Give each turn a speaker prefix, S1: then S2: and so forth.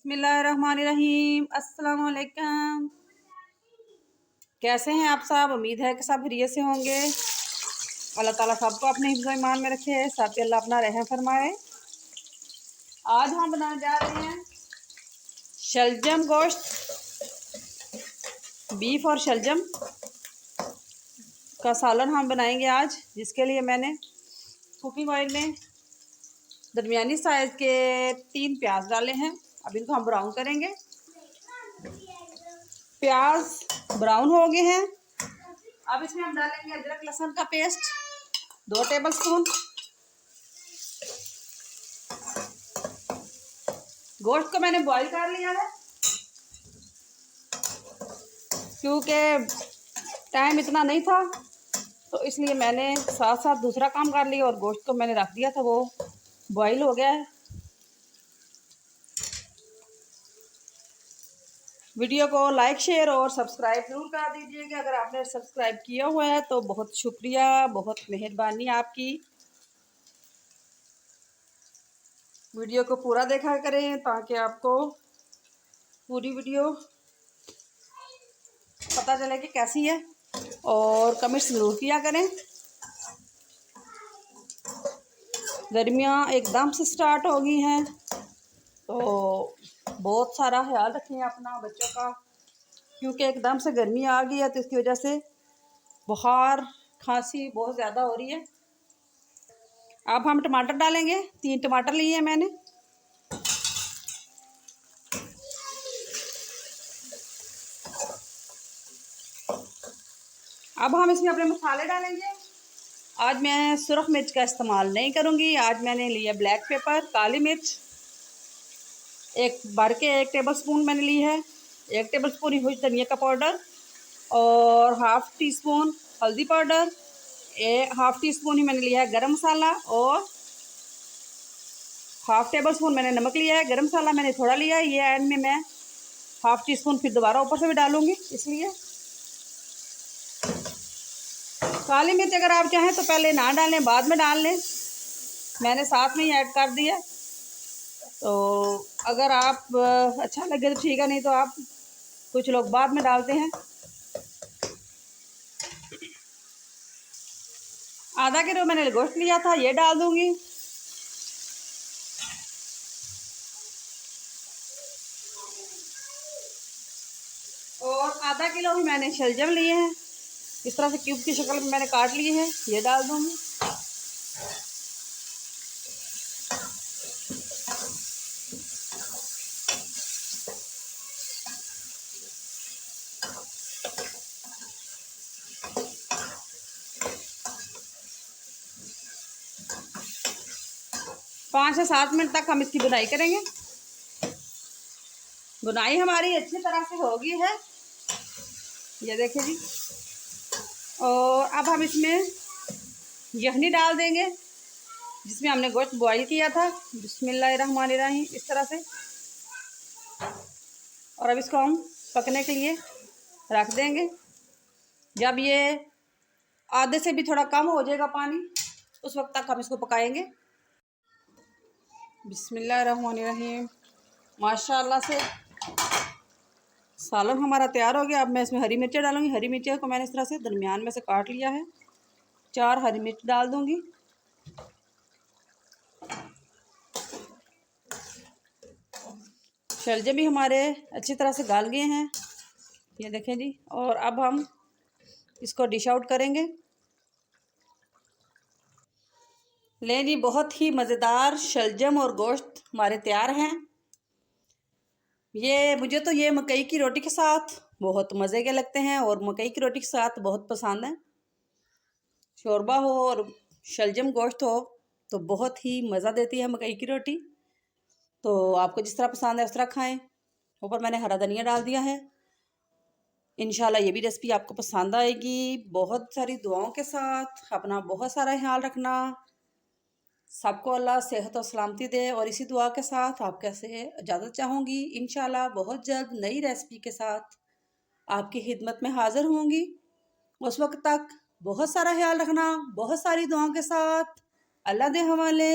S1: बिस्मिल्लाहिर्रहमानिर्रहीम। अस्सलाम वालेकुम। कैसे हैं आप सब? उम्मीद है कि सब खैरियत से होंगे। अल्लाह ताला सबको अपने हिफ्ज़ ईमान में रखे, सब पे अल्लाह अपना रहम फरमाए। आज हम बनाने जा रहे हैं शलजम गोश्त, बीफ और शलजम का सालन हम बनाएंगे आज, जिसके लिए मैंने कुकिंग ऑयल में दरमियानी साइज़ के 3 प्याज डाले हैं। अब इनको हम ब्राउन करेंगे। प्याज ब्राउन हो गए हैं। अब इसमें हम डालेंगे अदरक लहसुन का पेस्ट 2 टेबल स्पून। गोश्त को मैंने बॉईल कर लिया है, क्योंकि टाइम इतना नहीं था, तो इसलिए मैंने साथ साथ दूसरा काम कर लिया और गोश्त को मैंने रख दिया था, वो बॉईल हो गया है। वीडियो को लाइक शेयर और सब्सक्राइब ज़रूर कर दीजिएगा। अगर आपने सब्सक्राइब किया हुआ है तो बहुत शुक्रिया, बहुत मेहरबानी आपकी। वीडियो को पूरा देखा करें ताकि आपको पूरी वीडियो पता चले कि कैसी है, और कमेंट्स ज़रूर किया करें। गर्मियाँ एकदम से स्टार्ट हो गई हैं, तो बहुत सारा ख्याल रखें अपना, बच्चों का, क्योंकि एकदम से गर्मी आ गई है, तो इसकी वजह से बुखार खांसी बहुत ज़्यादा हो रही है। अब हम टमाटर डालेंगे। 3 टमाटर लिए हैं मैंने। अब हम इसमें अपने मसाले डालेंगे। आज मैं सुरख मिर्च का इस्तेमाल नहीं करूँगी। आज मैंने लिया ब्लैक पेपर, काली मिर्च एक भर के 1 टेबल स्पून मैंने ली है। 1 टेबल स्पून ही धनिया का पाउडर, और हाफ़ टी स्पून हल्दी पाउडर, हाफ़ टी स्पून ही मैंने लिया है गरम मसाला, और हाफ़ टेबल स्पून मैंने नमक लिया है। गरम मसाला मैंने थोड़ा लिया है, ये एंड में मैं हाफ़ टी स्पून फिर दोबारा ऊपर से भी डालूँगी। इसलिए काली मिर्च अगर आप चाहें तो पहले ना डालें, बाद में डाल लें, मैंने साथ में ही ऐड कर दिया। तो अगर आप अच्छा लगे तो ठीक है, नहीं तो आप कुछ लोग बाद में डालते हैं। आधा किलो मैंने गोश्त लिया था, ये डाल दूंगी। और आधा किलो ही मैंने शलजम लिए हैं, इस तरह से क्यूब की शक्ल में मैंने काट लिए हैं, ये डाल दूंगी। पाँच से 7 मिनट तक हम इसकी बुनाई करेंगे। बुनाई हमारी अच्छी तरह से हो गई है, ये देखिए जी। और अब हम इसमें यखनी डाल देंगे, जिसमें हमने गोश्त बॉईल किया था। बिस्मिल्लाहिर्रहमानिर्रहीम, इस तरह से। और अब इसको हम पकने के लिए रख देंगे। जब ये आधे से भी थोड़ा कम हो जाएगा पानी, उस वक्त तक हम इसको पकाएंगे। बिस्मिल्लाहिर्रहमानिर्रहीम। माशाल्लाह से सालन हमारा तैयार हो गया। अब मैं इसमें हरी मिर्चें डालूंगी। हरी मिर्चें को मैंने इस तरह से दरमियान में से काट लिया है। 4 हरी मिर्च डाल दूंगी। शलजम भी हमारे अच्छी तरह से गाल गए हैं, ये देखें जी। और अब हम इसको डिश आउट करेंगे। लें जी, बहुत ही मज़ेदार शलजम और गोश्त हमारे तैयार हैं। मुझे तो ये मकई की रोटी के साथ बहुत मज़े के लगते हैं, और मकई की रोटी के साथ बहुत पसंद है। शोरबा हो और शलजम गोश्त हो तो बहुत ही मज़ा देती है मकई की रोटी। तो आपको जिस तरह पसंद है उस तरह खाएं। ऊपर मैंने हरा धनिया डाल दिया है। इंशाल्लाह ये भी रेसिपी आपको पसंद आएगी। बहुत सारी दुआओं के साथ अपना बहुत सारा ख्याल रखना। सबको अल्लाह सेहत और सलामती दे, और इसी दुआ के साथ आपके से इजाज़त चाहूँगी। इंशाल्लाह बहुत जल्द नई रेसिपी के साथ आपकी खिदमत में हाज़िर होंगी। उस वक्त तक बहुत सारा ख्याल रखना, बहुत सारी दुआओं के साथ। अल्लाह दे हवाले।